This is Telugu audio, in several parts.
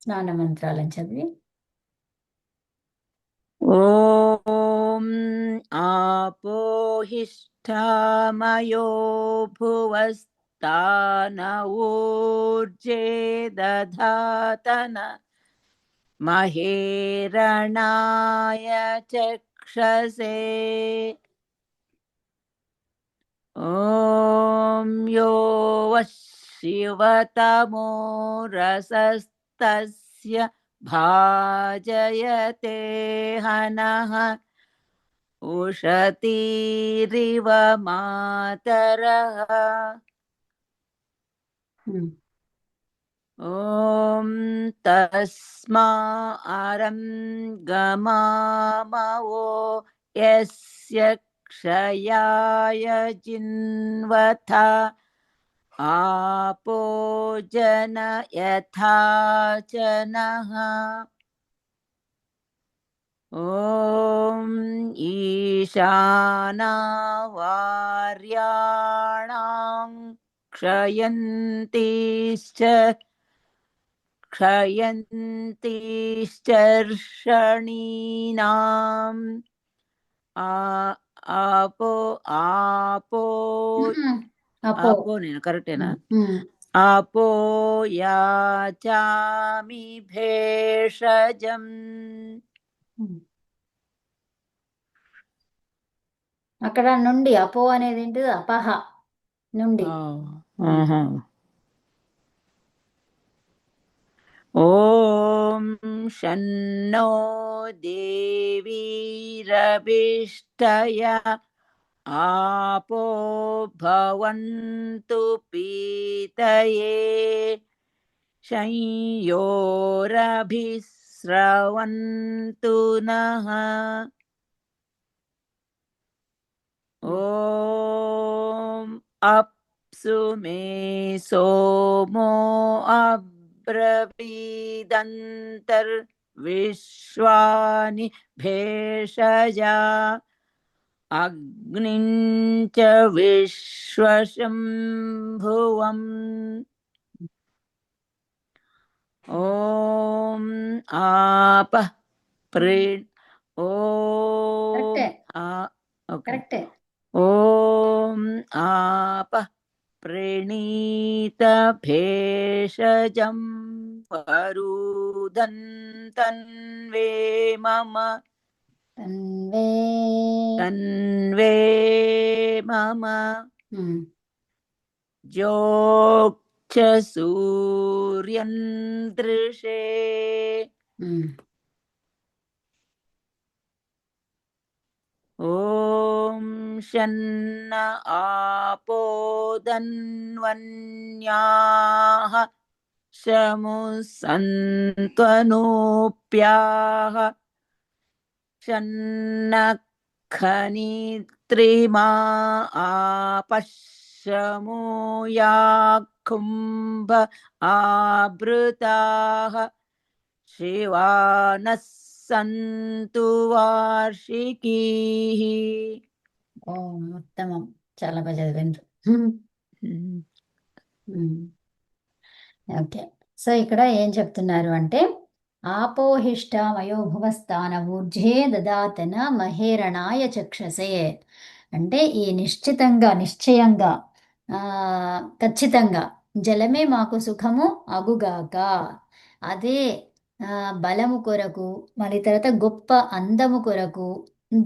స్నాన మంత్రాలను చదివి ॐ आपोहिष्ठामयो भुवस्तान ऊर्जे दधातन महेरणाय चक्षसे ॐ यो वः शिवतमो रसस्तस्य भाजयते हनः उषतीरिव मातरः ॐ तस्मा अरं गमामवो यस्य क्षयाय जिन्वथा आपो जन यथा च नः ॐ ईशानावार्याणां क्षयन्तीश्चर्षणीनाम् आपो आपो అపో आपो నేను కరెక్టేనా आपो याचामि भेषजम् అక్కడ నుండి అపో అనేది ఏంటిది అపహ నుండి ఓం షన్నో దేవీరభిష్టయ आपो भवन्तु पीतये शंयोरभिस्रवन्तु नः ॐ अप्सु मे सोमो अब्रवीदन्तर्विश्वानि भेषजा अग्निं च विश्वशम्भुवम् ॐ आपः ॐ आपः प्रणीत भेषजं वरुदं तन्वे मम तन्वे मम जोक्ष सूर्यं दृशे ॐ शन्न आपो दन्वन्याः शमुसन्त्वनोऽप्याः शन्न खनित्रिमा आपश्यमूया कुम्भ आवृताः शिवानः सन्तु वार्षिकीः ఉత్తమం చాలా బాగా చదివారు ఓకే సో ఇక్కడ ఏం చెప్తున్నారు అంటే ఆపోహిష్ట మయోభువస్థాన ఊర్జే దదాతన మహేరణాయ చక్షసే అంటే ఈ నిశ్చయంగా ఖచ్చితంగా జలమే మాకు సుఖము అగుగాక అదే బలము కొరకు మరి తర్వాత గొప్ప అందము కొరకు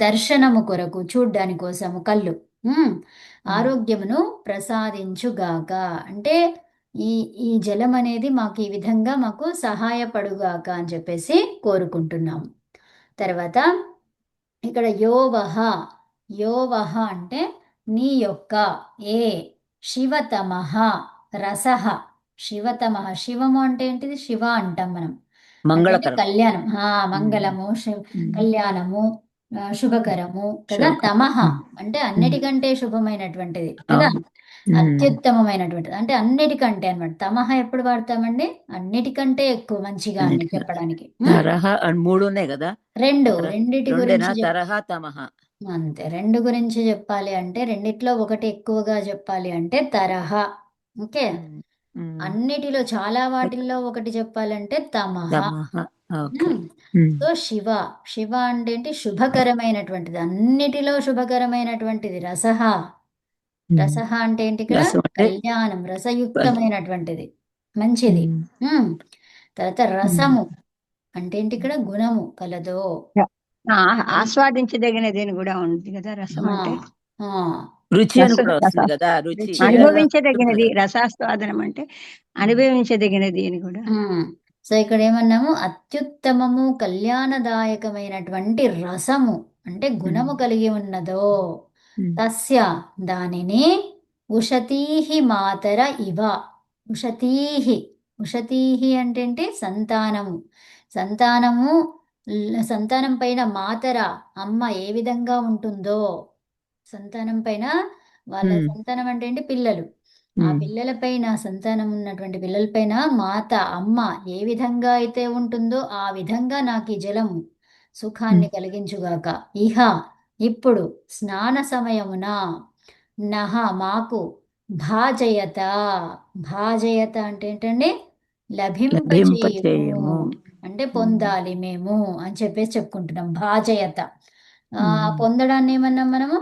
దర్శనము కొరకు చూడ్డాని కోసము కళ్ళు ఆరోగ్యమును ప్రసాదించుగాక అంటే ఈ ఈ జలం అనేది మాకు ఈ విధంగా మాకు సహాయపడుగాక అని చెప్పేసి కోరుకుంటున్నాము. తర్వాత ఇక్కడ యోవహ అంటే నీ యొక్క ఏ శివతమః రసః శివతమః శివము అంటే ఏంటిది శివ అంటాం మనం కళ్యాణం మంగళము కళ్యాణము శుభకరము కదా తమః అంటే అన్నిటికంటే శుభమైనటువంటిది కదా అత్యుత్తమమైనటువంటిది అంటే అన్నిటికంటే అనమాట తమః ఎప్పుడు వాడతామండి అన్నిటికంటే ఎక్కువ మంచిగా అని చెప్పడానికి మూడు ఉన్నాయి కదా రెండిటి గురించి అంతే రెండు గురించి చెప్పాలి అంటే రెండిట్లో ఒకటి ఎక్కువగా చెప్పాలి అంటే తరహ ఓకే అన్నిటిలో చాలా వాటిల్లో ఒకటి చెప్పాలంటే తమహ. తమః. ఓకే. సో శివ, శివ అంటే ఏంటి? శుభకరమైనటువంటిది, అన్నిటిలో శుభకరమైనటువంటిది. రసహ, రసహ అంటే ఏంటి ఇక్కడ? రసం అంటే కళ్యాణం, రసయుక్తమైనటువంటిది, మంచిది. ఉమ్. తర్వాత రసము అంటే ఏంటి ఇక్కడ? గుణము కలదో. ఆస్వాదించదగినది కూడా ఉంది కదా రసం ఆ, అంటే. ఆ, రుచి అని రసం కూడా వస్తుంది కదా, రుచి. రుచి. అనుభవించదగినది, రసాస్వాదనం అంటే అనుభవించదగినది అని కూడా. సో ఇక్కడ ఏమన్నాము? అత్యుత్తమము కళ్యాణదాయకమైనటువంటి రసము అంటే గుణము కలిగి ఉన్నదో, తస్య దానిని, ఉషతీహి మాతర ఇవ. ఉషతీహి, ఉషతీహి అంటే ఏంటి? సంతానము. సంతానము, సంతానం పైన మాతర అమ్మ ఏ విధంగా ఉంటుందో, సంతానం పైన, వాళ్ళ సంతానం అంటే ఏంటి? పిల్లలు. ఆ పిల్లల పైన, సంతానం ఉన్నటువంటి పిల్లల పైన మాత అమ్మ ఏ విధంగా అయితే ఉంటుందో ఆ విధంగా నాకు ఈ జలము సుఖాన్ని కలిగించుగాక. ఇహ ఇప్పుడు, స్నాన సమయమున, నహ మాకు, భాజయత. భాజయత అంటే ఏంటండి? లభింపచేయుము, లభింపచేయుము. అంటే పొందాలి మేము అని చెప్పేసి చెప్పుకుంటున్నాం. భాజయత. పొందడాన్ని ఏమన్నాం మనము?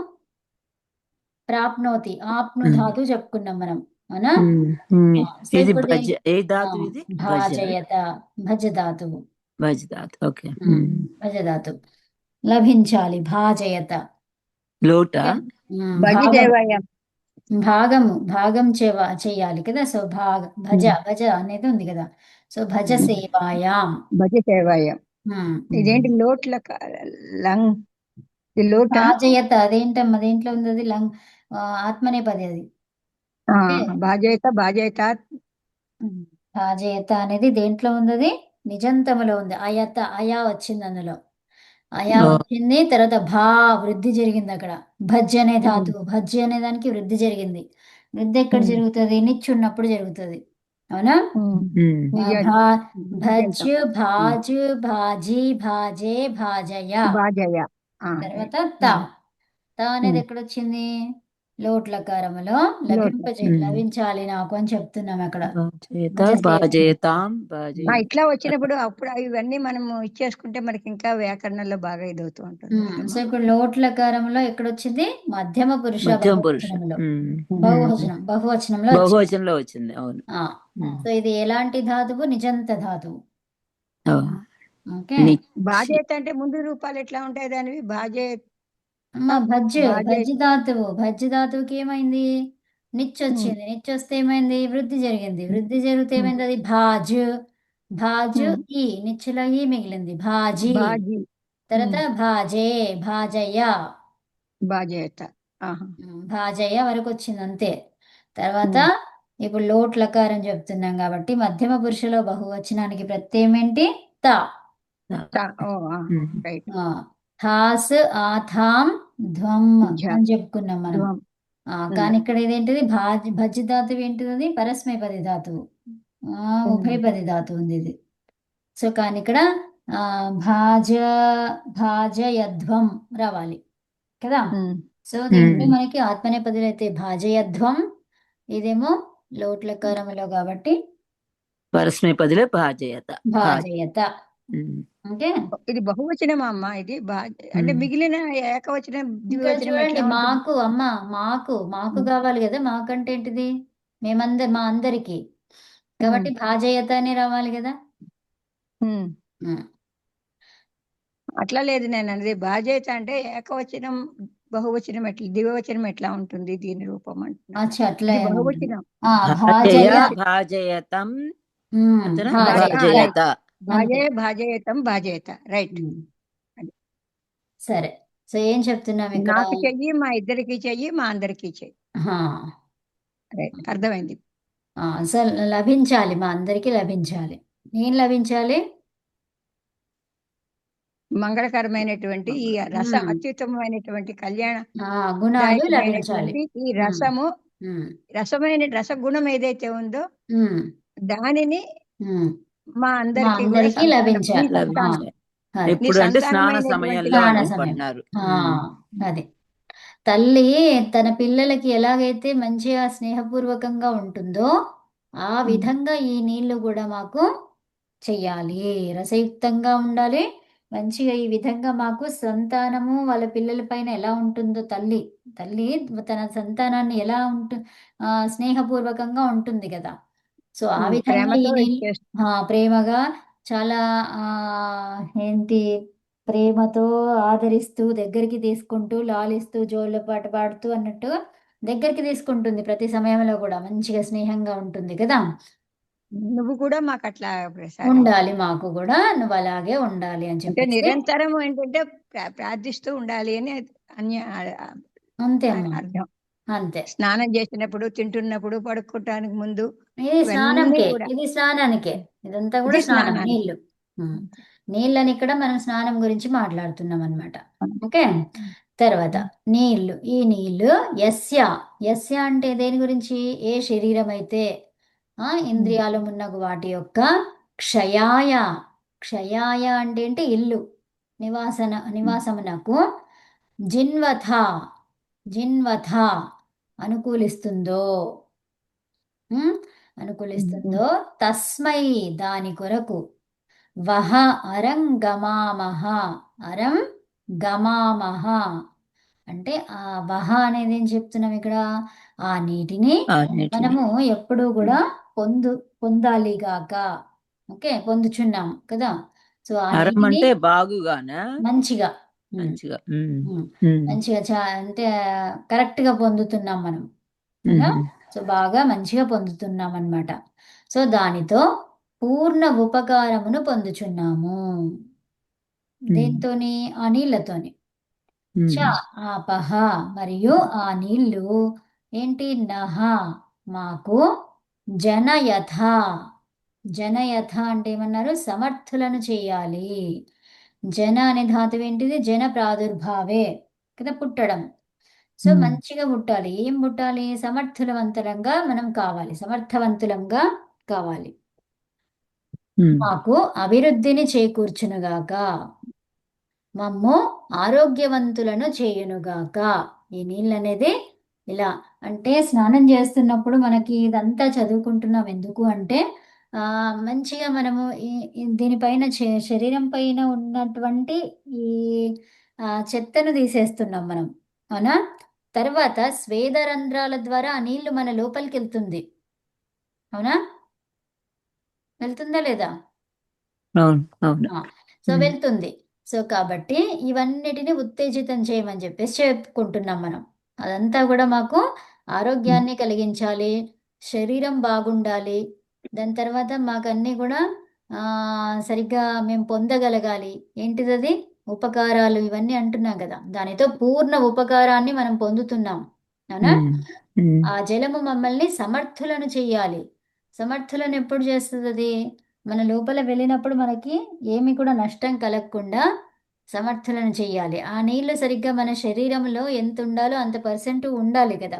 ప్రాప్నోతి, ఆప్ను ధాతు చెప్పుకున్నాం మనం, అవునా? సో ఇది ఇప్పుడు భజ, ఏ ధాతు ఇది? భజ, భాజయత, భజ ధాతువు. భజ ధాతు. ఓకే. భజ ధాతు, లభించాలి. భాజయత లోట. భజదేవాయం. భాగము, భాగం చేయాలి కదా. సో భజ, భజ అనేది ఉంది కదా. సో భజ సేవాయాం. భజ సేవాయం. ఇదేంటి లోట్ల లంగ్ లోట. భాజయత అదేంటమ్మా? దేంట్లో ఉంది అది? లంగ్, ఆత్మనేపది అది. భాజయత, భాజయత. భాజయత అనేది దేంట్లో ఉంది? అది నిజంతములో ఉంది. అయత, అయా వచ్చింది అందులో, అయా వచ్చింది. తర్వాత భా, వృద్ధి జరిగింది అక్కడ. భజ్ అనే ధాతువు, భజ్ అనే దానికి వృద్ధి జరిగింది. వృద్ధి ఎక్కడ జరుగుతుంది? నిచ్చున్నప్పుడు జరుగుతుంది, అవునా? భజ్, భాజ్, భాజీ, భాజే, భాజయ. తర్వాత త, త అనేది ఎక్కడొచ్చింది? లోట్లకారములో. లభించాలి నాకు అని చెప్తున్నాం అక్కడ. ఇట్లా వచ్చినప్పుడు అప్పుడు ఇవన్నీ మనం ఇచ్చేసుకుంటే మనకి ఇంకా వ్యాకరణంలో బాగా ఇదవుతూ ఉంటుంది. సో ఇప్పుడు లోట్లకారంలో ఎక్కడొచ్చింది? మధ్యమ పురుష బహువచనంలో. బహువచనంలో వచ్చింది. అవును. సో ఇది ఎలాంటి ధాతువు? నిజంత ధాతువు. ఓకే. బాధ్యత అంటే ముందు రూపాలు ఎట్లా ఉంటాయి దానివి? బాధ్యత, భజ్, భజ్ ధాతువు. భజ్ ధాతువుకి ఏమైంది? నిచ్చొచ్చింది. నిచ్చొస్తే ఏమైంది? వృద్ధి జరిగింది. వృద్ధి జరిగితే ఏమైంది? అది భాజ్. భాజ్, ఈ నిచ్చులో ఈ మిగిలింది. భాజీ. తర్వాత భాజే, భాజయ్య. భాజయత, భాజయ్య వరకు వచ్చింది అంతే. తర్వాత ఇప్పుడు లోట్ లకారం చెప్తున్నాం కాబట్టి మధ్యమ పురుషులో బహువచనానికి ప్రత్యయం ఏంటి? త. హాస్, ఆథాం, ధ్వం అని చెప్పుకున్నాం మనం. కానీ ఇక్కడ ఇదేంటిది? భజ్ ధాతువు ఏంటిది? అది పరస్మైపది ధాతువు, ఉభయపది ధాతువు ఉంది ఇది. సో కానీ ఇక్కడ భాజయధ్వం రావాలి కదా. సో దీంట్లో మనకి ఆత్మనేపదిలో అయితే భాజయధ్వం, ఇదేమో లోట్లకారములో కాబట్టి పరస్మైపదిలో భాజయత. భాజయత. ఓకే. ఇది బహువచనమా అమ్మ? ఇది అంటే మిగిలిన ఏకవచనం, చూడండి, మాకు అమ్మ, మాకు కావాలి కదా. మాకంటే ఏంటిది? మా అందరికి కాబట్టి భాజయత అని రావాలి కదా. అట్లా లేదు నేను అనేది. బాధ్యత అంటే ఏకవచనం, బహువచనం ఎట్లా, ద్వివచనం ఎట్లా ఉంటుంది దీని రూపం అంటున్నా. అట్లా బహువచనం. భాజయతం, భాజయతం, భాజయత. రైట్. సరే. సో ఏం చెప్తున్నాం ఇక్కడ? నాకు చెయ్యి, మా ఇద్దరికి చెయ్యి, మా అందరికి చెయ్యి. అర్థమైంది. సో లభించాలి, మా అందరికి లభించాలి. ఏం లభించాలి? మంగళకరమైనటువంటి ఈ రస, అత్యుత్తమైనటువంటి కళ్యాణ గుణాలు లభించాలి. ఈ రసము, రసగుణం ఏదైతే ఉందో దానిని మా అందరికి లభించాలి. అది తల్లి తన పిల్లలకి ఎలాగైతే మంచిగా స్నేహపూర్వకంగా ఉంటుందో ఆ విధంగా ఈ నీళ్లు కూడా మాకు చెయ్యాలి. రసయుక్తంగా ఉండాలి. మంచిగా ఈ విధంగా మాకు సంతానము వాళ్ళ పిల్లల పైన ఎలా ఉంటుందో తల్లి తల్లి తన సంతానాన్ని ఎలా స్నేహపూర్వకంగా ఉంటుంది కదా. సో ఆ విధంగా ఈ ప్రేమతో నీళ్ళు ఇచ్చేస్తుంది. ప్రేమగా చాలా ఆ, ఏంటి ప్రేమతో ఆదరిస్తూ దగ్గరికి తీసుకుంటూ లాలిస్తూ జోళ్ళ పాట పాడుతూ అన్నట్టు దగ్గరికి తీసుకుంటుంది. ప్రతి సమయంలో కూడా మంచిగా స్నేహంగా ఉంటుంది కదా. నువ్వు కూడా మాకు అట్లా ప్రసాదించు. ఉండాలి మాకు కూడా, నువ్వు అలాగే ఉండాలి అని అంటే చెప్పేసి. నిరంతరం ఏంటంటే ప్రార్థిస్తూ ఉండాలి అని అన్య అంతే అమ్మా, అర్థం. అంతే. స్నానం చేసినప్పుడు, తింటున్నప్పుడు, పడుకోవటానికి ముందు ఇది ఇవన్నీ స్నానంకే, కూడా ఇది స్నానానికే, ఇదంతా కూడా ఇది స్నానం స్నానానికి. నీళ్లు. నీళ్ళని ఇక్కడ మనం స్నానం గురించి మాట్లాడుతున్నాం అన్నమాట. ఓకే. తర్వాత నీళ్లు, ఈ నీళ్లు యస్య, యస్య అంటే దేని గురించి? ఏ శరీరం అయితే ఇంద్రియాలు మున్నగు వాటి యొక్క క్షయాయ, క్షయాయ అంటే ఏంటి? ఇల్లు, నివాసమునకు జిన్వథ, జిన్వథ అనుకూలిస్తుందో, అనుకూలిస్తుందో తస్మై దాని కొరకు వహ అరం గమామహ, అరం గమామహ అంటే ఆ వహ అనేది ఏం చెప్తున్నాం ఇక్కడ? ఆ నీటిని ఆ నీటిని మనము ఎప్పుడూ కూడా పొందాలి గాక. ఓకే, పొందుచున్నాం కదా. సో ఆ అరం నీటిని అంటే బాగుగానా? మంచిగా మంచిగా. మంచిగా అంటే కరెక్ట్ గా పొందుతున్నాం మనం కదా. సో బాగా మంచిగా పొందుతున్నాం అన్నమాట. సో దానితో పూర్ణ ఉపకారమును పొందుచున్నాము. దేంతోని? ఆ నీళ్ళతోని. చ ఆపహ మరియు ఆ నీళ్లు ఏంటి? నహ మాకు జనయథ, జనయథ అంటే ఏమన్నారు? సమర్థులను చేయాలి. జన అనే ధాతువు ఏంటిది? జన ప్రాదుర్భావే కదా, పుట్టడం. సో మంచిగా పుట్టాలి. ఏం పుట్టాలి? సమర్థవంతులంగా మనం కావాలి, సమర్థవంతులంగా కావాలి. మాకు అభివృద్ధిని చేకూర్చునుగాక, మమ్ము ఆరోగ్యవంతులను చేయునుగాక. ఈ నీళ్ళు అనేది ఇలా అంటే స్నానం చేస్తున్నప్పుడు మనకి ఇదంతా చదువుకుంటున్నాం ఎందుకు అంటే మంచిగా మనము దీనిపైన శరీరం పైన ఉన్నటువంటి ఈ చెత్తను తీసేస్తున్నాం మనం, అవునా? తర్వాత స్వేద రంధ్రాల ద్వారా ఆ నీళ్లు మన లోపలికి వెళ్తుంది, అవునా? వెళ్తుందా లేదా? అవును, అవును. సో వెళ్తుంది. సో కాబట్టి ఇవన్నిటిని ఉత్తేజితం చేయమని చెప్పేసి చెప్పుకుంటున్నాం మనం. అదంతా కూడా మాకు ఆరోగ్యాన్ని కలిగించాలి, శరీరం బాగుండాలి. దాని తర్వాత మాకు అన్నీ కూడా సరిగ్గా మేము పొందగలగాలి. ఏంటిది అది? ఉపకారాలు ఇవన్నీ అంటున్నాం కదా, దానితో పూర్ణ ఉపకారాన్ని మనం పొందుతున్నాం, అవునా? ఆ జలము మమ్మల్ని సమర్థులను చెయ్యాలి. సమర్థులను ఎప్పుడు చేస్తుంది అది? మన లోపల వెళ్ళినప్పుడు మనకి ఏమి కూడా నష్టం కలగకుండా సమర్థులను చెయ్యాలి. ఆ నీళ్లు సరిగ్గా మన శరీరంలో ఎంత ఉండాలో అంత పర్సెంట్ ఉండాలి కదా.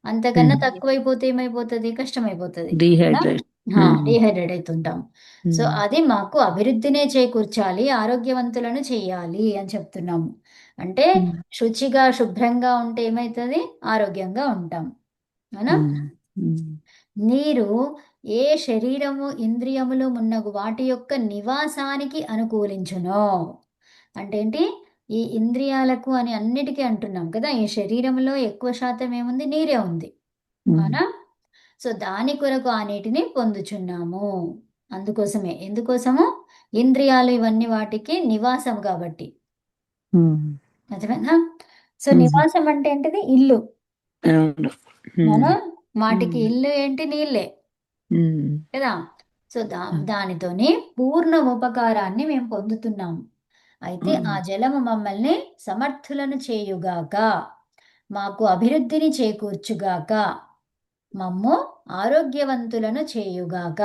అంతకన్నా తక్కువైపోతే ఏమైపోతుంది? కష్టమైపోతుంది, డీహైడ్రేట్ అవుతుంటాం. సో అది మాకు అభివృద్ధినే చేకూర్చాలి, ఆరోగ్యవంతులను చెయ్యాలి అని చెప్తున్నాము. అంటే శుచిగా శుభ్రంగా ఉంటే ఏమవుతుంది? ఆరోగ్యంగా ఉంటాం, అవునా? నీరు ఏ శరీరము ఇంద్రియములు మున్నగు వాటి యొక్క నివాసానికి అనుకూలించునో అంటే ఏంటి? ఈ ఇంద్రియాలకు అని అన్నిటికీ అంటున్నాం కదా. ఈ శరీరంలో ఎక్కువ శాతం ఏముంది? నీరే ఉంది, అవునా? సో దాని కొరకు ఆ నీటిని పొందుచున్నాము. అందుకోసమే, ఎందుకోసము? ఇంద్రియాలు ఇవన్నీ వాటికి నివాసం కాబట్టి. అర్థమైందా? సో నివాసం అంటే ఏంటిది? ఇల్లు, అవునా? వాటికి ఇల్లు ఏంటి? నీళ్ళే కదా. సో దానితోని పూర్ణ ఉపకారాన్ని మేము పొందుతున్నాము. అయితే ఆ జలము మమ్మల్ని సమర్థులను చేయుగాక, మాకు అభివృద్ధిని చేకూర్చుగాక, మమ్ము ఆరోగ్యవంతులను చేయుగాక.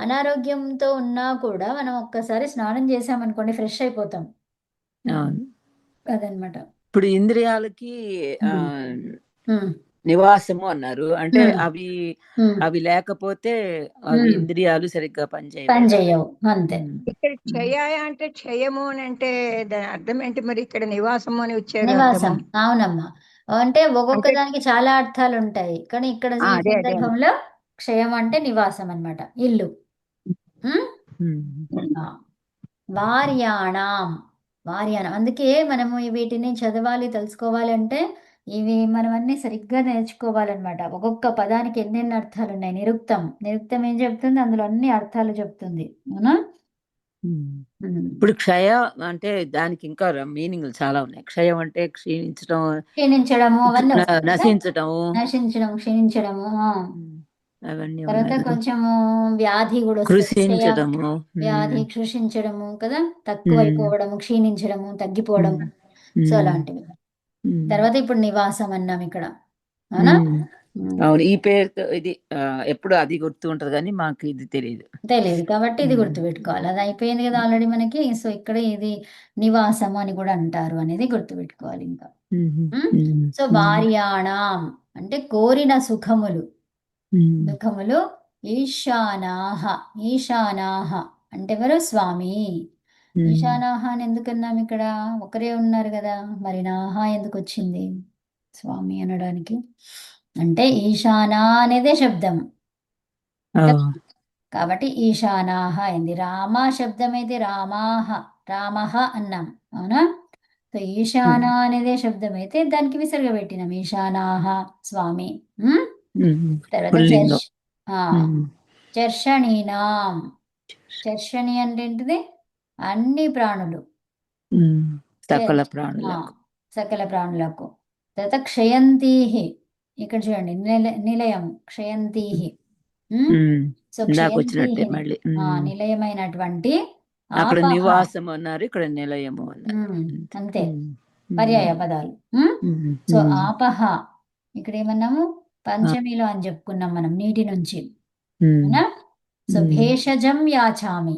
అనారోగ్యంతో ఉన్నా కూడా మనం ఒక్కసారి స్నానం చేసామనుకోండి ఫ్రెష్ అయిపోతాం, అదనమాట. ఇప్పుడు ఇంద్రియాలకి నివాసము అన్నారు అంటే అవి లేకపోతే అవి ఇంద్రియాలు సరిగ్గా పనిచేయవు, అంతే. ఇక్కడ క్షయాయ అంటే క్షయము అని అంటే దాని అర్థం ఏంటి మరి? ఇక్కడ నివాసము అని వచ్చారు నివాసం, అవునమ్మా. అంటే ఒక్కొక్క దానికి చాలా అర్థాలు ఉంటాయి, కానీ ఇక్కడ ఈ సందర్భంలో క్షయం అంటే నివాసం అన్నమాట, ఇల్లు. ఉమ్? ఆ. వార్యాణం, వార్యాణం. అందుకే మనము వీటిని చదవాలి, తెలుసుకోవాలి అంటే ఇవి మనం అన్ని సరిగ్గా నేర్చుకోవాలన్నమాట. ఒక్కొక్క పదానికి ఎన్నెన్ని అర్థాలు ఉన్నాయి. నిరుక్తం, నిరుక్తం ఏం చెప్తుంది, అందులో అన్ని అర్థాలు చెప్తుంది. అవునా? ఇప్పుడు క్షయ అంటే దానికి ఇంకా మీనింగ్లు చాలా ఉన్నాయి. క్షయం అంటే క్షీణించడం, క్షీణించడము అవన్నీ వస్తాయి కదా. నశించటము, నశించడం, క్షీణించడము. అవన్నీ తర్వాత ఉన్నాయి కదా. కొంచెము వ్యాధి కూడా వస్తుంది. క్షయ, కృషించటము, వ్యాధి, కృషించడము కదా, తక్కువైపోవడము, క్షీణించడము, తగ్గిపోవడము. సో అలాంటివి. తర్వాత ఇప్పుడు నివాసం అన్నాం ఇక్కడ. అవునా? అవును. ఈ పేరుతో ఇది ఎప్పుడు అది గుర్తు ఉంటది కానీ మాకు ఇది తెలియదు. తెలియదు కాబట్టి ఇది గుర్తుపెట్టుకోవాలి. అది అయిపోయింది కదా ఆల్రెడీ మనకి. సో ఇక్కడ ఇది నివాసం అని కూడా అంటారు అనేది గుర్తుపెట్టుకోవాలి ఇంకా. సో భార్యాణం అంటే కోరిన సుఖములు, సుఖములు. ఈశానాహ, ఈశానాహ అంటే ఎవరు, స్వామి. ఈశానాహ అని ఎందుకన్నాం ఇక్కడ, ఒకరే ఉన్నారు కదా, మరి నాహ ఎందుకు వచ్చింది స్వామి అనడానికి? అంటే ఈశానా అనేదే శబ్దం కాబట్టి ఈశానాహ అయింది. రామ శబ్దం అయితే రామాహ, రామహ అన్నాం. అవునా? సో ఈశానా అనేదే శబ్దం అయితే దానికి విసర్గ పెట్టినాం, ఈశానాహ స్వామి. తర్వాత చర్షణీనాం. చర్షణి అంటే ఏంటిది, అన్ని ప్రాణులు, సకల ప్రాణులకు, సకల ప్రాణులకు. తర్వాత క్షయంతీహి, ఇక్కడ చూడండి నిలయం, క్షయంతీహి. సో వచ్చినట్టే మళ్ళీ నిలయమైనటువంటి, అక్కడ నివాసం అన్నారు, ఇక్కడ నిలయము అన్నారు. అంతే పర్యాయ పదాలు. సో ఆపహ ఇక్కడ ఏమన్నాము, పంచమిలో అని చెప్పుకున్నాం మనం, నీటి నుంచి. సో భేషజం యాచామి.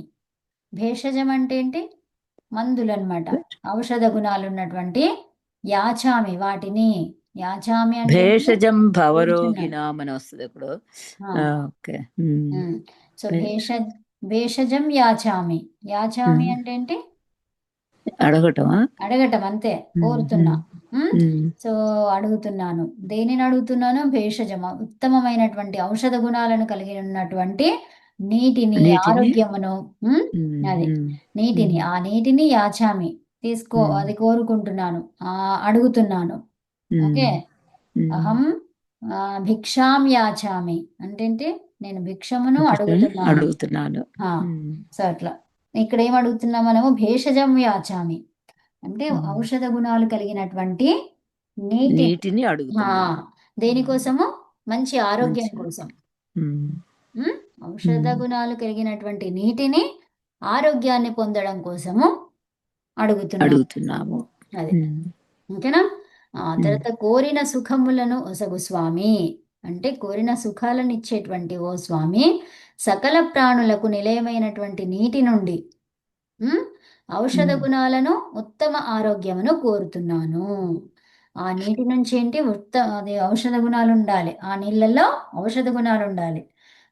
భేషజం అంటే ఏంటి, మందులు అన్నమాట, ఔషధ గుణాలు ఉన్నటువంటి. యాచామి వాటిని, యాచామి అంటే భేషజం భవరోగిణాం అని వస్తుంది ఇప్పుడు. సో భేషజం యాచామి. యాచామి అంటే ఏంటి, అడగటం, అడగటం అంతే, కోరుతున్నా. సో అడుగుతున్నాను, దేనిని అడుగుతున్నాను, భేషజం ఉత్తమమైనటువంటి ఔషధ గుణాలను కలిగి ఉన్నటువంటి నీటిని, ఆరోగ్యమును. అది నీటిని, ఆ నీటిని యాచామి తీసుకో, అది కోరుకుంటున్నాను, అడుగుతున్నాను. ఓకే. అహం భిక్షాం యాచామి అంటే ఏంటి, నేను భిక్షమును అడుగుతున్నాను. సో అట్లా ఇక్కడ ఏం అడుగుతున్నాం మనము, భేషజం యాచామి అంటే ఔషధ గుణాలు కలిగినటువంటి నీటిని దేనికోసము, మంచి ఆరోగ్యం కోసం. ఔషధ గుణాలు కలిగినటువంటి నీటిని ఆరోగ్యాన్ని పొందడం కోసము అడుగుతున్నాము. అది ఓకేనా. తర్వాత కోరిన సుఖములను ఒసగు స్వామి అంటే కోరిన సుఖాలను ఇచ్చేటువంటి ఓ స్వామి, సకల ప్రాణులకు నిలయమైనటువంటి నీటి నుండి ఔషధ గుణాలను, ఉత్తమ ఆరోగ్యమును కోరుతున్నాను. ఆ నీటి నుంచి ఏంటి, అది ఔషధ గుణాలు ఉండాలి, ఆ నీళ్ళల్లో ఔషధ గుణాలు ఉండాలి.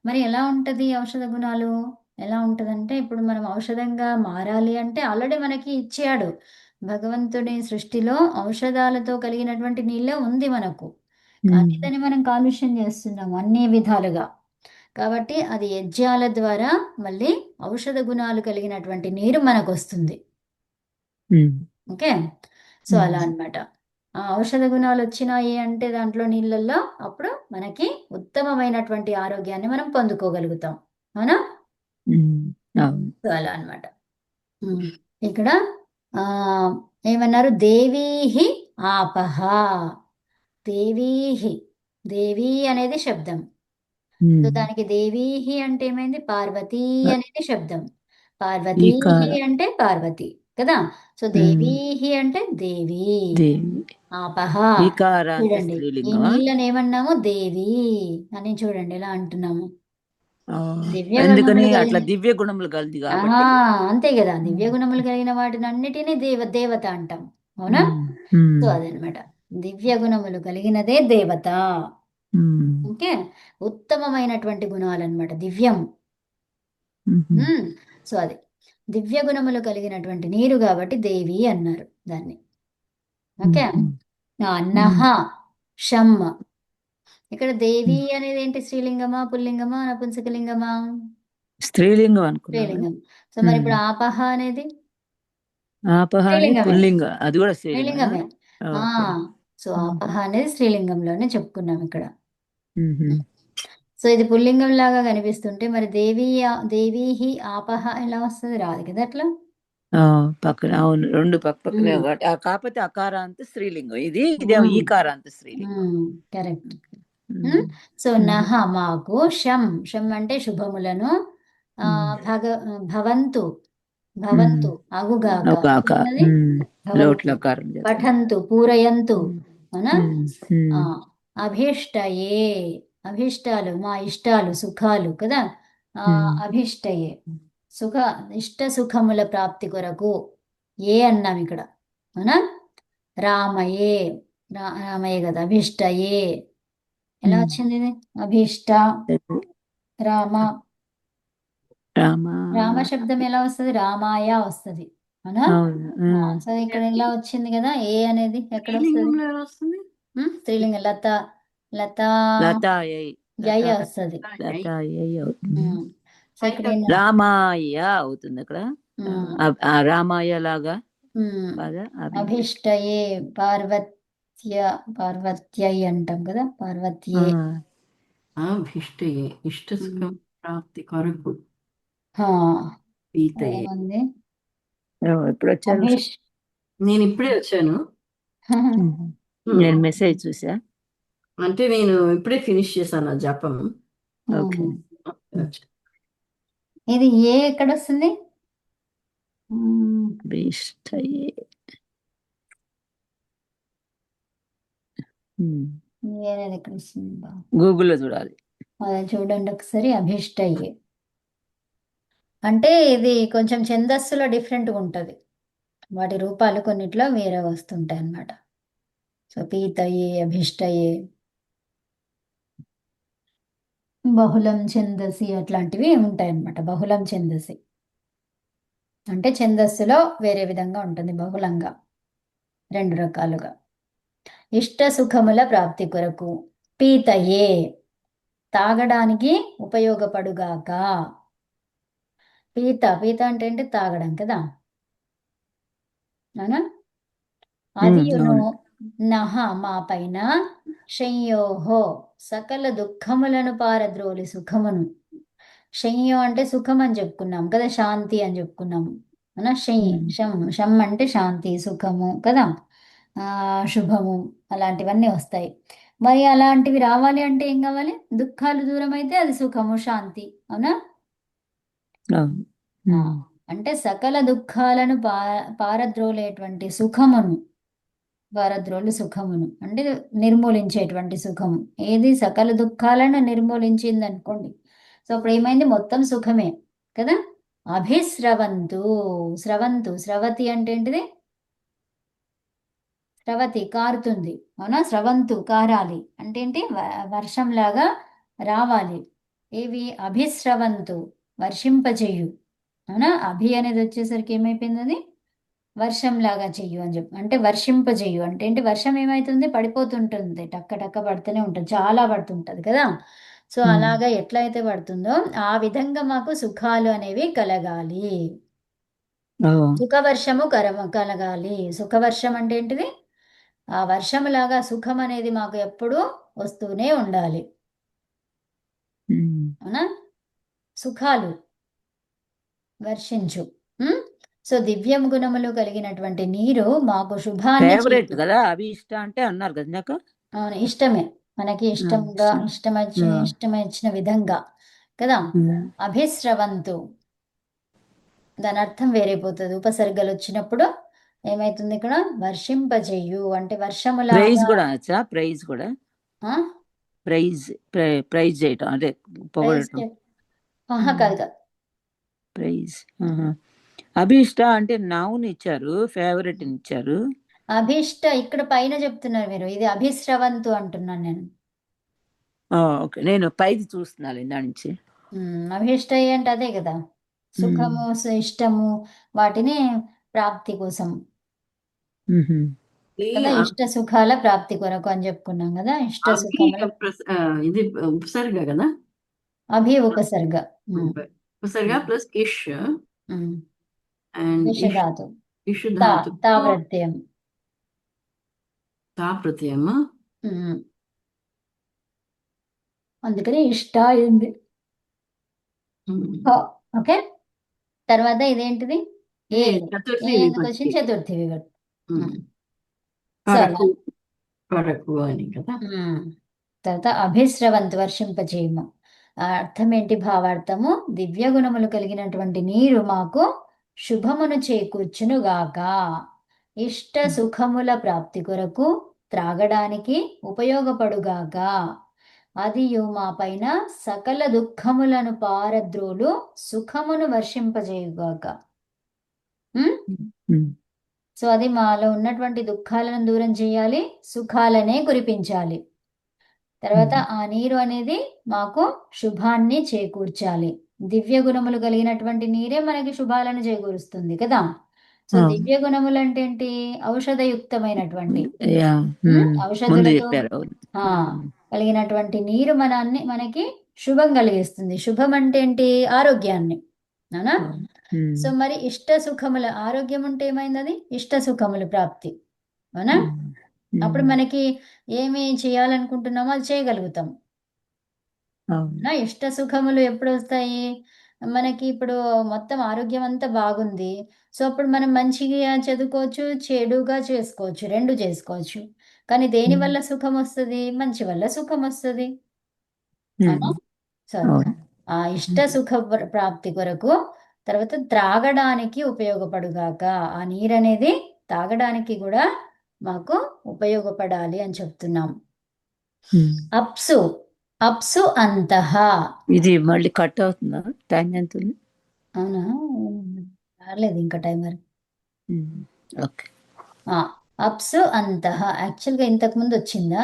మరి ఎలా ఉంటది ఔషధ గుణాలు, ఎలా ఉంటదంటే, ఇప్పుడు మనం ఔషధంగా మారాలి అంటే ఆల్రెడీ మనకి ఇచ్చాడు భగవంతుడి సృష్టిలో, ఔషధాలతో కలిగినటువంటి నీళ్ళే ఉంది మనకు. కానీ దాన్ని మనం కాలుష్యం చేస్తున్నాము అన్ని విధాలుగా. కాబట్టి అది యజ్ఞాల ద్వారా మళ్ళీ ఔషధ గుణాలు కలిగినటువంటి నీరు మనకు వస్తుంది. ఓకే. సో అలా అన్నమాట. ఆ ఔషధ గుణాలు వచ్చినాయి అంటే దాంట్లో నీళ్ళల్లో, అప్పుడు మనకి ఉత్తమమైనటువంటి ఆరోగ్యాన్ని మనం పొందుకోగలుగుతాం. అవునా? సో అలా అన్నమాట. ఇక్కడ ఏమన్నారు, దేవీహి ఆపహ. దేవీహి, దేవీ అనేది శబ్దం. సో దానికి దేవీహి అంటే ఏమైంది, పార్వతీ అనేది శబ్దం. పార్వతీహి అంటే పార్వతి కదా. సో దేవీహి అంటే దేవి. ఆపహ చూడండి, ఈ నీళ్ళని ఏమన్నాము, దేవి అని. చూడండి ఎలా అంటున్నాము, దివ్య గుణములు కలిగి. అంతే కదా, దివ్య గుణములు కలిగిన వాటిని అన్నిటినీ దేవత అంటాం. అవునా? సో అదనమాట, దివ్య గుణములు కలిగినదే దేవత. ఓకే. ఉత్తమమైనటువంటి గుణాలన్నమాట, దివ్యం. సో అది దివ్య గుణములు కలిగినటువంటి నీరు కాబట్టి దేవి అన్నారు దాన్ని. ఓకే. నహ షమ్ ఇక్కడ దేవి అనేది ఏంటి? స్త్రీలింగమా, పుల్లింగమా, నపుంసకలింగమా? స్త్రీలింగం అనుకున్నాను. స్త్రీలింగం. సో మరి ఇప్పుడు ఆపహ అనేది ఆపహ అని స్త్రీలింగమే. పుల్లింగ, అది కూడా స్త్రీలింగమేనా? స్త్రీలింగమే. ఆ ఓకే. సో ఆపహ అనేది స్త్రీలింగంలోనే చెప్పుకున్నాం ఇక్కడ. మ్మ్. సో ఇది పుల్లింగం లాగా కనిపిస్తుంటే మరి దేవీహి ఆపహ ఎలా వస్తుంది? రాదు కదా అట్లా. పక్కన, అవును, రెండు పక్కనే ఉమ్, ఒకటి. కాకపోతే అకారాంత స్త్రీలింగం, ఇదేమో ఉమ్, ఈకారాంత స్త్రీలింగం. కరెక్ట్. మ్మ్. సో మ్మ్. నహ మాకు షం, షం అంటే శుభములను, భవంతు, భవంతు అగుగాక, ఒక ఉన్నది భవంతు, లోట్లకారం చేస్తాం. పఠంతు, పూరయంతు, అవునా? ఆ, మ్మ్. అభీష్టయే, అభీష్టాలు మా ఇష్టాలు, సుఖాలు కదా. అభీష్టయే ఇష్ట సుఖముల ప్రాప్తి కొరకు ఏ అన్నాం ఇక్కడ, అవునా? రామయే, రామయ్య కదా, అభీష్టయే ఎలా వచ్చింది ఇది? అభీష్ట, రామ, రామ. రామ శబ్దం ఎలా వస్తుంది? రామాయ వస్తుంది, అవునా? అవును. సో ఇక్కడ ఎలా వచ్చింది కదా, ఏ అనేది ఎక్కడ వస్తుంది? స్త్రీలింగంలో ఎలా వస్తుంది? స్త్రీలింగం లత, లత లతాయై, యయ వస్తుంది. లతాయై అవుతుంది. సో ఇక్కడ రామాయ అవుతుంది అక్కడ. రామాయ లాగా ఉమ్, కాదా? అభిష్టయే, పార్వత్యై అంటాం కదా, పార్వత్యే. అభిష్టయే ఇష్ట సుఖం ప్రాప్తి కొరకు హా, పీతయే. ఏముంది? ఎప్పుడు వచ్చారు? అభిష్ నేను ఇప్పుడే వచ్చాను. నేను మెసేజ్ చూసా. అంటే నేను ఇప్పుడే ఫినిష్ చేశాను ఆ జపం. ఓకే. ఇది ఏ ఎక్కడ వస్తుంది? అభిష్టయే. ఏ అనేది ఎక్కడ వస్తుంది బా? గూగుల్లో చూడాలి. అదే చూడండి ఒకసారి. అభిష్టయే అంటే ఇది కొంచెం ఛందస్సులో డిఫరెంట్గా ఉంటుంది, వాటి రూపాలు కొన్నిట్లో వేరే వస్తుంటాయి అన్నమాట. సో పీతయే, అభిష్టయే, బహుళం ఛందసి అట్లాంటివి ఉంటాయి అన్నమాట. బహుళం ఛందసి అంటే ఛందస్సులో వేరే విధంగా ఉంటుంది, బహుళంగా, రెండు రకాలుగా. ఇష్ట సుఖముల ప్రాప్తి కొరకు, పీతయే తాగడానికి ఉపయోగపడుగాక. పీత, పీత అంటే ఏంటి? తాగడం కదా, అవునా? అదియును నహ మా పైన, శయ్యోహో సకల దుఃఖములను పారద్రోలి సుఖమును. శయ్యో అంటే సుఖం అని చెప్పుకున్నాం కదా, శాంతి అని చెప్పుకున్నాము, అవునా? శం అంటే శాంతి, సుఖము కదా, శుభము, అలాంటివన్నీ వస్తాయి. మరి అలాంటివి రావాలి అంటే ఏం కావాలి? దుఃఖాలు దూరం అయితే అది సుఖము, శాంతి, అవునా? అంటే సకల దుఃఖాలను పారద్రోలేటువంటి సుఖమును, పారద్రోలు సుఖమును అంటే నిర్మూలించేటువంటి సుఖము. ఏది? సకల దుఃఖాలను నిర్మూలించింది అనుకోండి, సో అప్పుడు ఏమైంది? మొత్తం సుఖమే కదా. అభిస్రవంతు, స్రవంతు, స్రవతి అంటే ఏంటిది? స్రవతి కారుతుంది, అవునా? స్రవంతు కారాలి అంటే ఏంటి? వర్షంలాగా రావాలి. ఏవి? అభిస్రవంతు వర్షింపచేయు, అవునా? అభి అనేది వచ్చేసరికి ఏమైపోయింది? అది వర్షంలాగా చెయ్యు అని చెప్పి, అంటే వర్షింపజేయు అంటే ఏంటి? వర్షం ఏమైతుంది? పడిపోతుంటుంది, టక్క టక్క పడుతూనే ఉంటుంది, చాలా పడుతుంటది కదా. సో అలాగా ఎట్లయితే పడుతుందో ఆ విధంగా మాకు సుఖాలు అనేవి కలగాలి. సుఖవర్షము కలగాలి. సుఖవర్షం అంటే ఏంటిది? ఆ వర్షములాగా సుఖం అనేది మాకు ఎప్పుడూ వస్తూనే ఉండాలి, అవునా? సుఖాలు వర్షించు. సో దివ్యం గుణములు కలిగినటువంటి నీరు మాకు శుభాన్ని ఫేవరెట్ కదా. అవి ఇష్ట అంటే అన్నారు కదా నాకు. అవును, ఇష్టమే, మనకి ఇష్టంగా, ఇష్టమిచ్చిన విధంగా కదా. అభిస్రవంతు దాని అర్థం వేరైపోతుంది. ఉపసర్గలు వచ్చినప్పుడు ఏమైతుంది? ఇక్కడ వర్షింపజేయు అంటే వర్షములాగా. ప్రైజ్ కూడా అనొచ్చా? ప్రైజ్ కూడా, ప్రైజ్ చేయటం అంటే పొగడటం. కాదు. ప్రైజ్. అభిష్ట అంటే నౌన్ ఇచ్చారు, ఫేవరెట్ ఇచ్చారు. అభిష్ట ఇక్కడ పైన చెప్తున్నారు మీరు, ఇది అభిస్రవంతు అంటున్నాను నేను. ఓకే, నేను పైది చూస్తున్నాను ఇందా నుంచి. అభిష్ట అంటే అదే కదా, సుఖము, ఇష్టము, వాటిని ప్రాప్తి కోసం. కదా, ఇష్ట సుఖాల ప్రాప్తి కొరకు అని చెప్పుకున్నాం కదా. ఇష్ట అభి సుఖముల ఇది ఉపసర్గ కదా, అభి ఉపసర్గ. ఉపసర్గ ప్లస్ ఇష్ అండ్ విషధాతు ఇష్ తా ధాతు తా ప్రత్యయం. తా ప్రత్యయం. ఉమ్. అందుకని ఇష్ట అయింది. ఓకే, తర్వాత ఇదేంటిది? ఏ చతుర్థి ఎందుకు విభక్తి. వచ్చింది? చతుర్థి విభక్తి. సో పరకు పరకు అని కదా. తర్వాత అభిస్రవంతు వర్షింపజేయము. అర్థం ఏంటి? భావార్థము: దివ్య గుణములు కలిగినటువంటి నీరు మాకు శుభమును చేకూర్చునుగాక. ఇష్ట సుఖముల ప్రాప్తి కొరకు త్రాగడానికి ఉపయోగపడుగాక. అదియు మా పైన సకల దుఃఖములను పారద్రోలు సుఖమును వర్షింపజేయుగాక. సో అది మాలో ఉన్నటువంటి దుఃఖాలను దూరం చేయాలి, సుఖాలనే కురిపించాలి. తర్వాత ఆ నీరు అనేది మాకు శుభాన్ని చేకూర్చాలి. దివ్య గుణములు కలిగినటువంటి నీరే మనకి శుభాలను చేకూరుస్తుంది కదా. సో దివ్య గుణములు అంటే ఏంటి? ఔషధయుక్తమైనటువంటి ముందు ఔషధులతో చెప్పారు. కలిగినటువంటి నీరు మనకి శుభం కలిగిస్తుంది. శుభం అంటే ఏంటి? ఆరోగ్యాన్ని, అవునా? సో మరి ఇష్ట సుఖముల ఆరోగ్యం ఉంటే ఏమైంది? అది ఇష్ట సుఖముల ప్రాప్తి, అవునా? అప్పుడు మనకి ఏమి చేయాలనుకుంటున్నామో అది చేయగలుగుతాం. ఇష్ట సుఖములు ఎప్పుడు వస్తాయి మనకి? ఇప్పుడు మొత్తం ఆరోగ్యం అంతా బాగుంది, సో అప్పుడు మనం మంచిగా చదువుకోవచ్చు, చెడుగా చేసుకోవచ్చు, రెండు చేసుకోవచ్చు. కానీ దేని వల్ల సుఖం వస్తుంది? మంచి వల్ల సుఖం వస్తుంది, అవునా? సో ఆ ఇష్ట సుఖ ప్రాప్తి కొరకు, తర్వాత త్రాగడానికి ఉపయోగపడుగాక. ఆ నీరు అనేది తాగడానికి కూడా మాకు ఉపయోగపడాలి అని చెప్తున్నాం. అప్సు అప్సు అంతః. ఇది మళ్ళీ కట్ అవుతుందా? టైం ఎంత ఉంది? అవునా, రాలేదు ఇంకా టైమర్. ఓకే. అప్సు అంతః యాక్చువల్గా ఇంతకు ముందు వచ్చిందా?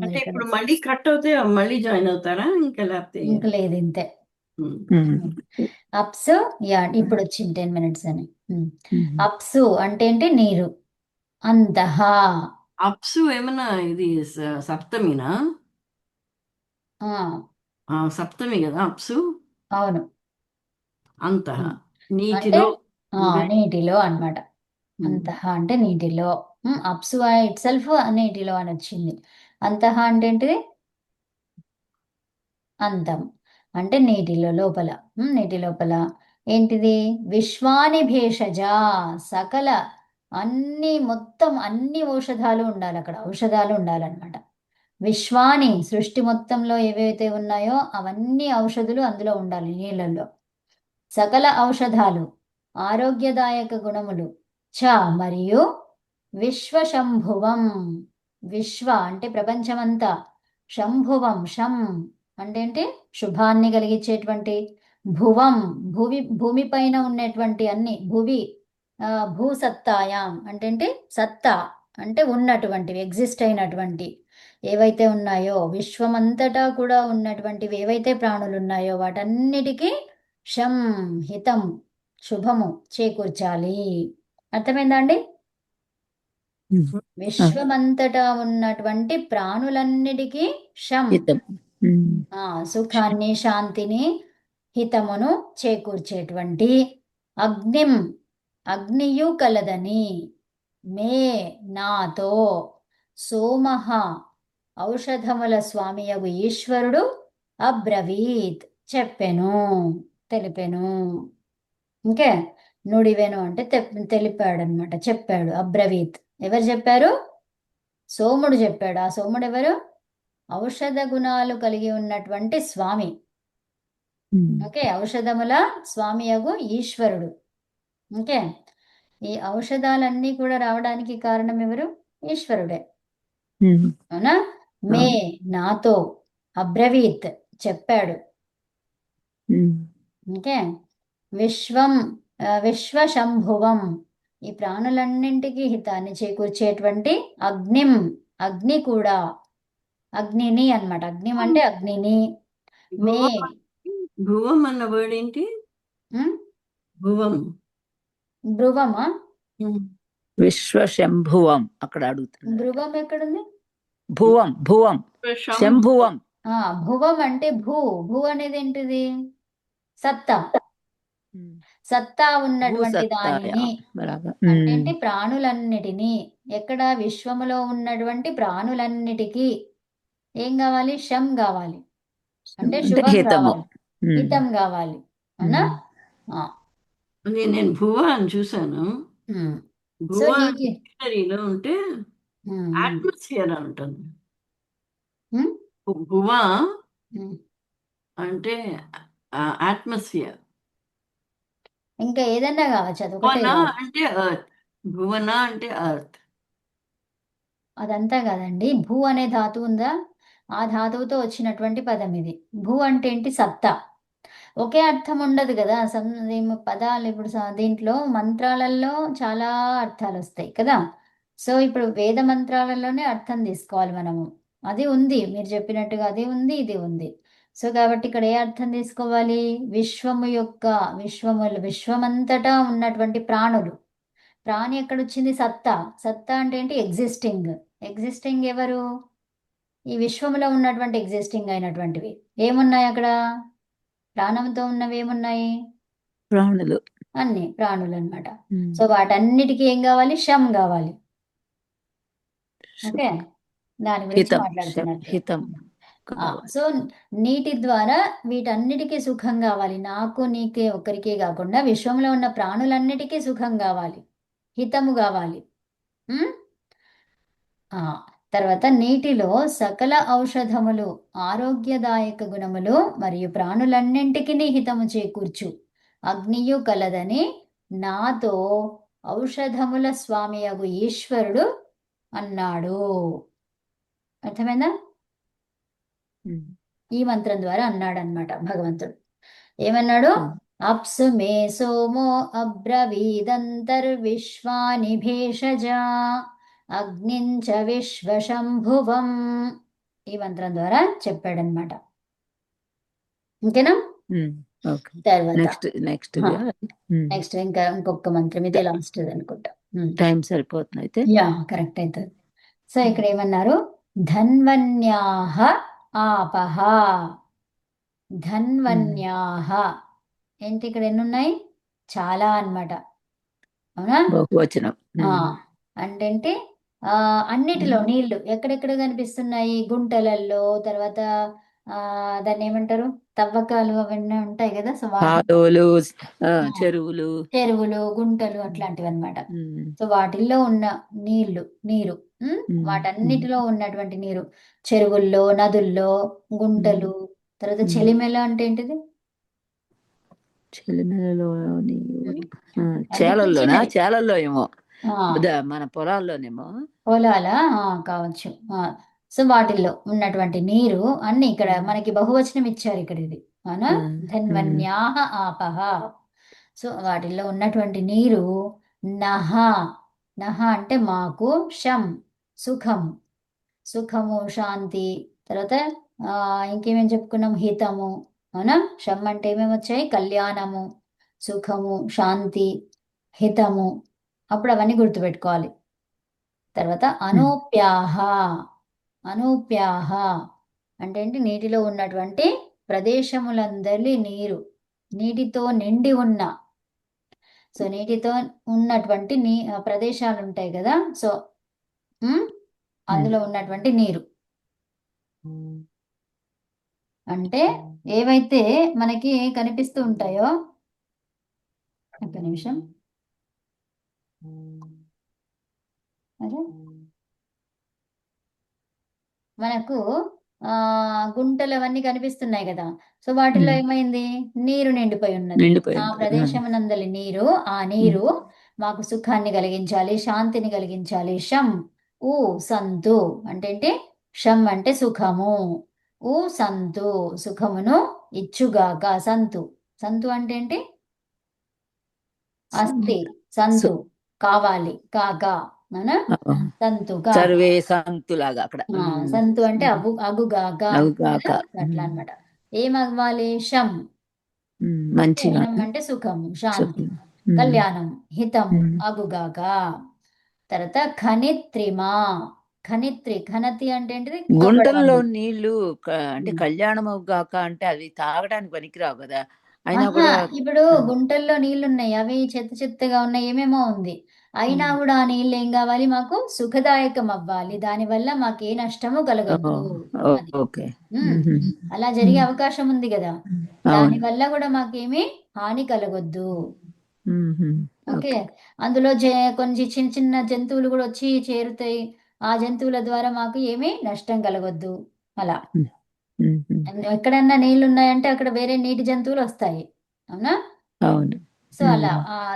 అంటే ఇప్పుడు మళ్ళీ కట్ అవుతే మళ్ళీ జాయిన్ అవుతారా? ఇంకా లేకపోతే ఇంకా లేదు, ఇంతే. అప్సు ఇప్పుడు వచ్చింది 10 minutes అని. అప్సు అంటే ఏంటి? నీరు. అంతః అప్సు ఏమన్నా ఇది సప్తమినా? సప్తమి కదా అప్సు. అవును, అంతః అంటే నీటిలో. నీటిలో అన్నమాట. అంతః అంటే నీటిలో. అప్సు ఇట్ సెల్ఫ్ నీటిలో అని వచ్చింది. అంతః అంటే ఏంటిది? అంతం అంటే నీటిలో, లోపల. నీటి లోపల ఏంటిది? విశ్వాని భేషజ, సకల మొత్తం అన్ని ఔషధాలు ఉండాలి అక్కడ. ఔషధాలు ఉండాలన్నమాట. విశ్వాని సృష్టి మొత్తంలో ఏవైతే ఉన్నాయో అవన్నీ ఔషధులు అందులో ఉండాలి నీళ్ళల్లో. సకల ఔషధాలు, ఆరోగ్యదాయక గుణములు చ మరియు విశ్వశంభువం. విశ్వ అంటే ప్రపంచమంతా, శంభువం శం అంటే ఏంటి? శుభాన్ని కలిగించేటువంటి. భువం భూమి పైన ఉన్నటువంటి అన్ని, భూసత్తాయాం అంటే ఏంటి? సత్తా అంటే ఉన్నటువంటివి, ఎగ్జిస్ట్ అయినటువంటి ఏవైతే ఉన్నాయో, విశ్వమంతటా కూడా ఉన్నటువంటివి ఏవైతే ప్రాణులు ఉన్నాయో వాటన్నిటికీ శం హితం, శుభము చేకూర్చాలి. అర్థమైందా అండి? విశ్వమంతటా ఉన్నటువంటి ప్రాణులన్నిటికీ శం, సుఖాన్ని, శాంతిని, హితమును చేకూర్చేటువంటి. అగ్నియు కలదని మే నాతో సోమః ఔషధముల స్వామియగు ఈశ్వరుడు అబ్రవీత్ చెప్పెను, తెలిపెను. ఓకే, నుడివెను అంటే తెలిపాడు అనమాట, చెప్పాడు. అబ్రవీత్ ఎవరు చెప్పారు? సోముడు చెప్పాడు. ఆ సోముడు ఎవరు? ఔషధ గుణాలు కలిగి ఉన్నటువంటి స్వామి. ఓకే, ఔషధముల స్వామియగు ఈశ్వరుడు. ఓకే, ఈ ఔషధాలన్నీ కూడా రావడానికి కారణం ఎవరు? ఈశ్వరుడే, అవునా? మే నాతో అబ్రవీత్ చెప్పాడు. ఓకే, విశ్వశంభువం ఈ ప్రాణులన్నింటికి హితాన్ని చేకూర్చేటువంటి అగ్ని కూడా, అగ్నిని అన్నమాట. అగ్నిం అంటే అగ్నిని. మే భువం అన్న వర్డ్ ఏంటి? భువం. భ్రువమా? విశ్వశంభువం అక్కడ అడుగుతున్నారు. భృవం ఎక్కడుంది? భువం భువం శంభువం. భువం అంటే భూ అనేది ఏంటిది? సత్తా. సత్తా ఉన్నటువంటి దానిని అంటే ప్రాణులన్నిటినీ, ఎక్కడ విశ్వములో ఉన్నటువంటి ప్రాణులన్నిటికీ ఏం కావాలి? శం కావాలి, అంటే శుభం కావాలి, హితం కావాలి. అవునా? నేను భువ అని చూసాను. భువ డిక్షనరీలో ఉంటే అట్మాస్ఫియర్ అని ఉంటుంది. భువ అంటే అట్మాస్ఫియర్. ఇంకా ఏదన్నా కావచ్చు, అది ఒకటే భువన కాదు. అంటే ఎర్త్. భువన అంటే ఎర్త్. అదంతా కాదండి. భూ అనే ధాతువు ఉందా, ఆ ధాతువుతో వచ్చినటువంటి పదం ఇది. భూ అంటే ఏంటి? సత్తా. ఒకే అర్థం ఉండదు కదా పదాలు. ఇప్పుడు దీంట్లో మంత్రాలలో చాలా అర్థాలు వస్తాయి కదా. సో ఇప్పుడు వేద మంత్రాలలోనే అర్థం తీసుకోవాలి మనము. అది ఉంది, మీరు చెప్పినట్టుగా అది ఉంది, ఇది ఉంది. సో కాబట్టి ఇక్కడ ఏ అర్థం తీసుకోవాలి? విశ్వము యొక్క విశ్వమంతటా ఉన్నటువంటి ప్రాణులు. ప్రాణి ఎక్కడొచ్చింది? సత్తా. సత్తా అంటే ఏంటి? ఎగ్జిస్టింగ్ ఎవరు? ఈ విశ్వంలో ఉన్నటువంటి ఎగ్జిస్టింగ్ అయినటువంటివి ఏమున్నాయి అక్కడ? ప్రాణంతో ఉన్నవి ఏమున్నాయి? ప్రాణులు. అన్ని ప్రాణులు అన్నమాట. సో వాటన్నిటికీ ఏం కావాలి? శం కావాలి. ఓకే, దాని గురించి మాట్లాడుతున్నట్టు. సో నీటి ద్వారా వీటన్నిటికీ సుఖం కావాలి. నాకు, నీకే, ఒక్కరికే కాకుండా విశ్వంలో ఉన్న ప్రాణులన్నిటికీ సుఖం కావాలి, హితము కావాలి. తర్వాత నీటిలో సకల ఔషధములు, ఆరోగ్యదాయక గుణములు మరియు ప్రాణులన్నింటికి హితము చేకూర్చు అగ్నియు కలదని నాతో ఔషధముల స్వామియగు ఈశ్వరుడు అన్నాడు. అర్థమైందా? ఈ మంత్రం ద్వారా అన్నాడు అన్నమాట భగవంతుడు. ఏమన్నాడు? అప్సు మే సోమో అబ్రవీదంతర్విశ్వాని భేషజా అగ్నించ విశ్వశంభువం. ఈ మంత్రం ద్వారా చెప్పాడనమాట. ఇంకేనా? తర్వాత నెక్స్ట్ ఇంకా ఇంకొక మంత్రం, ఇదే లాస్ట్ అనుకుంటా. టైం సరిపోతుంది అయితే. కరెక్ట్ అవుతుంది. సో ఇక్కడ ఏమన్నారు? ధన్వన్యాహ ఆపహ. ధన్వన్యాహ ఏంటి? ఇక్కడ ఎన్ని ఉన్నాయి? చాలా అన్నమాట. అవునా? బహువచనం. అంటే అన్నిటిలో నీళ్లు ఎక్కడెక్కడ కనిపిస్తున్నాయి? గుంటలలో, తర్వాత దాన్ని ఏమంటారు? తవ్వకాలు అవన్నీ ఉంటాయి కదా. సో చెరువులు, గుంటలు అట్లాంటివి అన్నమాట. సో వాటిల్లో ఉన్న నీరు వాటన్నిటిలో ఉన్నటువంటి నీరు, చెరువుల్లో, నదుల్లో, గుంటలు. తర్వాత చెలిమెల అంటే ఏంటిది? చేలల్లో ఏమో, మన పొలాల్లోనేమో. పొలాలా కావచ్చు. సో వాటిల్లో ఉన్నటువంటి నీరు అన్ని ఇక్కడ మనకి బహువచనం ఇచ్చారు ఇక్కడ. ఇది అవునా? ధన్వన్యాహ ఆపహ. సో వాటిల్లో ఉన్నటువంటి నీరు నహ. నహ అంటే మాకు, శం సుఖము, శాంతి. తర్వాత ఇంకేమేమి చెప్పుకున్నాం? హితము. అవునా? శం అంటే ఏమేమి వచ్చాయి? కళ్యాణము, సుఖము, శాంతి, హితము. అప్పుడు అవన్నీ గుర్తుపెట్టుకోవాలి. తర్వాత అనూప్యాహ. అనూప్యాహ అంటే ఏంటి? నీటిలో ఉన్నటువంటి ప్రదేశములందరి నీటితో నిండి ఉన్న. సో నీటితో ఉన్నటువంటి ప్రదేశాలు ఉంటాయి కదా. సో అందులో ఉన్నటువంటి నీరు అంటే ఏవైతే మనకి కనిపిస్తూ ఉంటాయో. ఒక్క నిమిషం. అదే మనకు గుంటలు అవన్నీ కనిపిస్తున్నాయి కదా. సో వాటిలో ఏమైంది? నీరు నిండిపోయి ఉన్నది. ఆ ప్రదేశమునందలి నీరు, ఆ నీరు మాకు సుఖాన్ని కలిగించాలి, శాంతిని కలిగించాలి. శం ఊ సంతు అంటే ఏంటి? శం అంటే సుఖము, ఊ సంతు సుఖమును ఇచ్చుగాక. సంతు అంటే ఏంటి? అస్తి, సంతు కావాలి, కాక. సర్వే సంతులాగా అక్కడ. సంతు అంటే అగుగాక అట్లా అన్నమాట. ఏమవ్వాలి? శం మంచిగా అంటే సుఖము, శాంతి, కళ్యాణం, హితం, అగుగాక. తర్వాత ఖనిత్రిమా. ఘనతి అంటే ఏంటిది? గుంటల్లో తవ్వడం. నీళ్లు అంటే కళ్యాణం గాక అంటే అవి తాగడానికి పనికిరావు కదా, అయినా ఆహా, కూడా ఇప్పుడు గుంటల్లో నీళ్లున్నాయి, అవి చెత్త చెత్తగా ఉన్నాయి, ఏమేమో ఉంది, అయినా కూడా ఆ నీళ్ళు ఏం కావాలి, మాకు సుఖదాయకం అవ్వాలి, దానివల్ల మాకు ఏ నష్టము కలగద్దు. అది ఓకే. అలా జరిగే అవకాశం ఉంది కదా, అవును. దానివల్ల కూడా మాకేమీ హాని కలగొద్దు. ఓకే, అందులో కొన్ని చిన్న చిన్న జంతువులు కూడా వచ్చి చేరుతాయి, ఆ జంతువుల ద్వారా మాకు ఏమీ నష్టం కలగొద్దు. అలా ఎక్కడన్నా నీళ్లు ఉన్నాయంటే అక్కడ వేరే నీటి జంతువులు వస్తాయి, అవునా? అవును. సో అలా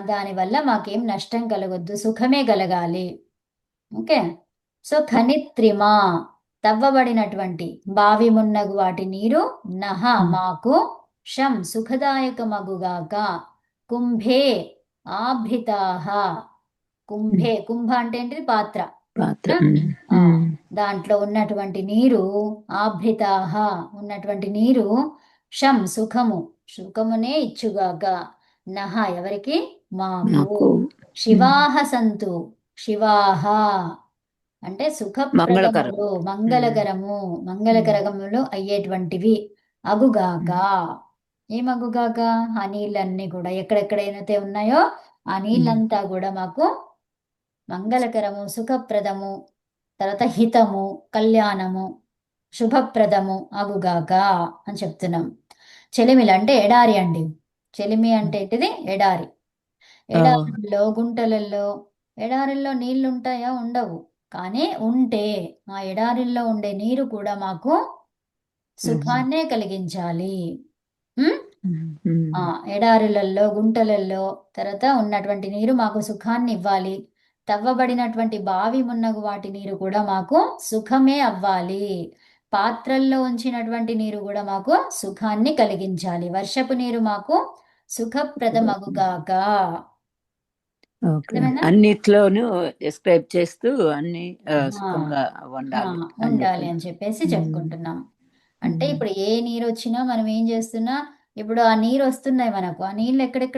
దానివల్ల మాకేం నష్టం కలగొద్దు, సుఖమే కలగాలి. ఓకే, సో ఖనిత్రిమా, తవ్వబడినటువంటి బావి మున్నగు వాటి నీరు, నహ మాకు, శం సుఖదాయకమగుగాక, కుంభే ఆభృతాహ. కుంభే, కుంభ అంటే ఏంటిది? పాత్ర. పాత్ర. ఆ, దాంట్లో ఉన్నటువంటి నీరు, ఆభృతాహ ఉన్నటువంటి నీరు, శం సుఖమునే ఇచ్చుగాక, నహ ఎవరికి? మాకు. శివాహ సంతు, శివాహ అంటే సుఖప్రదములు, మంగళకరములు అయ్యేటువంటివి అగుగాక. ఏమగుగాక? ఆ నీళ్ళన్నీ కూడా ఎక్కడెక్కడైతే ఉన్నాయో ఆ నీళ్ళంతా కూడా మాకు మంగళకరము, సుఖప్రదము, తర్వాత హితము, కళ్యాణము, శుభప్రదము అగుగాక అని చెప్తున్నాం. చెలిమిలు అంటే ఎడారి అండి. చెలిమి అంటే ఏంటిది? ఎడారి. ఎడారుల్లో, గుంటలలో, ఎడారిల్లో నీళ్లు ఉంటాయా? ఉండవు. కానీ ఉంటే ఆ ఎడారిల్లో ఉండే నీరు కూడా మాకు సుఖాన్నే కలిగించాలి. ఎడారులలో, గుంటలలో తర్వాత ఉన్నటువంటి నీరు మాకు సుఖాన్ని ఇవ్వాలి. తవ్వబడినటువంటి బావి మున్నగు వాటి నీరు కూడా మాకు సుఖమే అవ్వాలి. పాత్రల్లో ఉంచినటువంటి నీరు కూడా మాకు సుఖాన్ని కలిగించాలి. వర్షపు నీరు మాకు సుఖప్రదమగుగాక. అన్నిట్లోనూ ఎస్క్రైబ్ చేస్తూ అన్ని సుఖంగా ఉండాలి అని చెప్పేసి చెప్పుకుంటున్నాం. అంటే ఇప్పుడు ఏ నీరు వచ్చినా మనం ఏం చేస్తున్నా, ఇప్పుడు ఆ నీరు వస్తున్నాయి మనకు, ఆ నీళ్ళు ఎక్కడెక్కడ